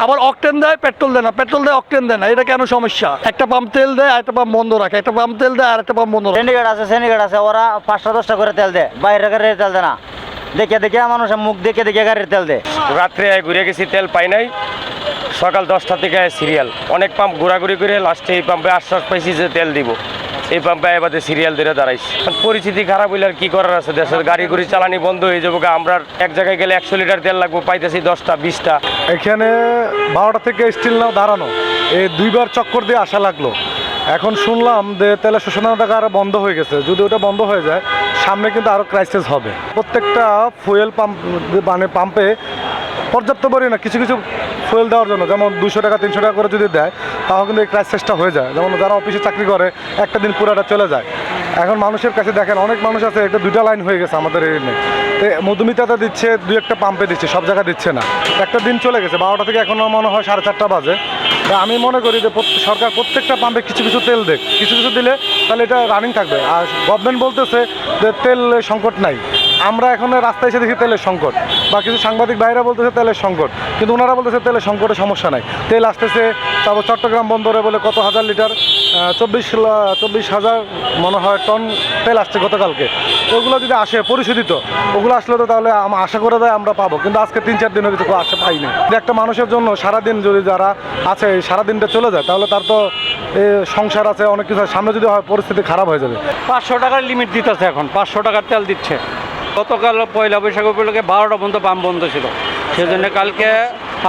আবার অকটেন দেয়, পেট্রোল দেয় না, পেট্রোল দেয় অকটেন দেয় না। এটা কেন সমস্যা? একটা পাম্প তেল দেয় আর একটা পাম্প বন্ধ রাখে, একটা পাম্প তেল দেয় আর একটা পাম্প বন্ধ রাখে। সিন্ডিকেট আছে, ওরা 5টা-10টা করে তেল দেয়, বাইরের গাড়ির তেল দেয় না। দেখে দেখে মানুষের মুখ দেখে দেখে গাড়ির তেল দেয়। রাত্রে ঘুরে গেছি, তেল পাই নাই। সকাল 10টা থেকে সিরিয়াল, অনেক পাম্প ঘোরাঘুরি করে লাস্টে এই পাম্পে আশ্বাস পাইছি যে তেল দিব। এই পাম্পে এবারে সিরিয়াল ধরে দাঁড়াইছি। পরিস্থিতি খারাপ হইলে আর কি করার আছে? দেশের গাড়ি ঘুরি চালানি বন্ধ হয়ে যাবো। আমরা এক জায়গায় গেলে 100 লিটার তেল লাগবো, পাইতেছি 10টা 20টা। এখানে 12টা থেকে স্টিল নাও দাঁড়ানো, এই দুইবার চক্কর দিয়ে আসা লাগলো। এখন শুনলাম যে তেলের শোষণার টাকা আরও বন্ধ হয়ে গেছে। যদি ওটা বন্ধ হয়ে যায় সামনে কিন্তু আরও ক্রাইসিস হবে। প্রত্যেকটা ফুয়েল পাম্প মানে পাম্পে পর্যাপ্ত পরিমাণে কিছু কিছু ফুয়েল দেওয়ার জন্য, যেমন 200 টাকা 300 টাকা করে যদি দেয় তাহলে কিন্তু এই ক্রাইসিসটা হয়ে যায়। যেমন যারা অফিসে চাকরি করে একটা দিন পুরাটা চলে যায়। এখন মানুষের কাছে দেখেন অনেক মানুষ আছে, এটা 2টা লাইন হয়ে গেছে আমাদের এই নিয়ে। মধুমিতাতে দিচ্ছে, 2-1টা পাম্পে দিচ্ছে, সব জায়গায় দিচ্ছে না। একটা দিন চলে গেছে, 12টা থেকে এখনও মনে হয় 4:30 বাজে। আমি মনে করি যে সরকার প্রত্যেকটা পাম্পে কিছু কিছু তেল দেখ, কিছু কিছু দিলে তাহলে এটা রানিং থাকবে। আর গভর্নমেন্ট বলতেছে যে তেল সংকট নাই। আমরা এখন রাস্তায় এসে দেখি তেলের সংকট, বা কিছু সাংবাদিক ভাইরা বলতেছে তেলের সংকট, কিন্তু ওনারা বলতেছে তেলের সংকটের সমস্যা নাই। তেল আসতেছে, তারপর চট্টগ্রাম বন্দরে বলে কত হাজার লিটার, 24,000 মনে হয় টন তেল আসছে গতকালকে। ওগুলো যদি আসে পরিশোধিত, ওগুলো আসলে তো তাহলে আশা করে দেয় আমরা পাবো, কিন্তু আজকে 3-4 দিন হয়েছে আশা পাইনি। একটা মানুষের জন্য সারাদিন যদি যারা আছে সারাদিনটা চলে যায়, তাহলে তার তো সংসার আছে, অনেক কিছু। সামনে যদি হয় পরিস্থিতি খারাপ হয়ে যাবে। 500 টাকার লিমিট দিতেছে, এখন 500 টাকার তেল দিচ্ছে। গতকাল পয়লা বৈশাখ উপলক্ষে 12টা পর্যন্ত পাম্প বন্ধ ছিল, সেজন্য কালকে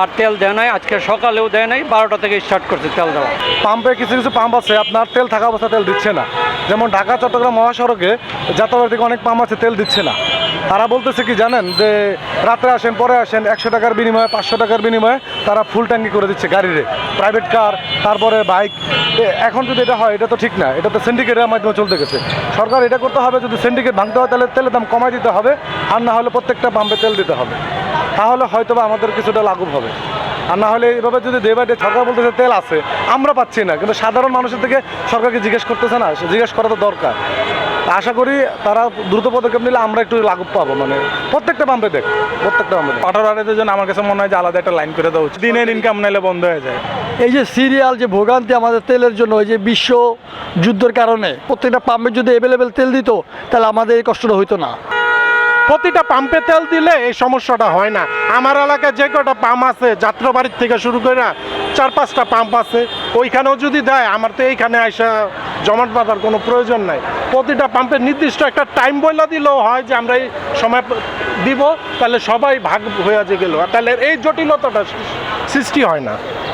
আর তেল দেয় নাই, আজকে সকালেও দেয় নাই। 12টা থেকে স্টার্ট করছে তেল দেওয়া। পাম্পে কিছু কিছু পাম্প আছে আপনার তেল থাকা অবস্থা তেল দিচ্ছে না। যেমন ঢাকা চট্টগ্রাম মহাসড়কে যাতায়াতের দিকে অনেক পাম্প আছে, তেল দিচ্ছে না। তারা বলতেছে কি জানেন, যে রাত্রে আসেন পরে আসেন, 100 টাকার বিনিময়ে 500 টাকার বিনিময়ে তারা ফুল ট্যাঙ্কি করে দিচ্ছে গাড়িরে, প্রাইভেট কার, তারপরে বাইক। এখন যদি এটা হয়, এটা তো ঠিক না। এটা তো সিন্ডিকেটের মাধ্যমে চলতে গেছে। সরকার এটা করতে হবে, যদি সিন্ডিকেট ভাঙতে হয় তাহলে তেলের দাম কমাই দিতে হবে, আর না হলে প্রত্যেকটা পাম্পে তেল দিতে হবে। তাহলে হয়তো বা আমাদের কিছুটা লাঘব হবে। আর না হলে এইভাবে যদি ডে বাই ডে সরকার বলতেছে তেল আছে, আমরা পাচ্ছি না, কিন্তু সাধারণ মানুষের থেকে সরকারকে জিজ্ঞেস করতেছে না, জিজ্ঞেস করা তো দরকার। আশা করি তারা দ্রুত পদক্ষেপ নিলে আমরা একটু লাঘব পাবো। মানে প্রত্যেকটা পাম্পে প্রত্যেকটা পাম্পে অটো রাইডারদের জন্য আমার কাছে মনে হয় যে আলাদা একটা লাইন করে দেওয়া উচিত। দিনের ইনকাম নাইলে বন্ধ হয়ে যায়। এই যে সিরিয়াল যে ভোগান্তি আমাদের তেলের জন্য, এই যে বিশ্ব যুদ্ধের কারণে প্রত্যেকটা পাম্পে যদি অ্যাভেলেবেল তেল দিত, তাহলে আমাদের এই কষ্টটা হইতো না। প্রতিটা পাম্পে তেল দিলে এই সমস্যাটা হয় না। আমার এলাকায় যে কটা পাম্প আছে, যাত্রাবাড়ির থেকে শুরু করে 4-5টা পাম্প আছে, ওইখানেও যদি দেয়, আমার তো এইখানে আসা জমাট বাঁধার কোনো প্রয়োজন নাই। প্রতিটা পাম্পের নির্দিষ্ট একটা টাইম বলে দিলেও হয় যে আমরা এই সময় দিব, তাহলে সবাই ভাগ হয়ে যে গেল, তাহলে এই জটিলতাটা সৃষ্টি হয় না।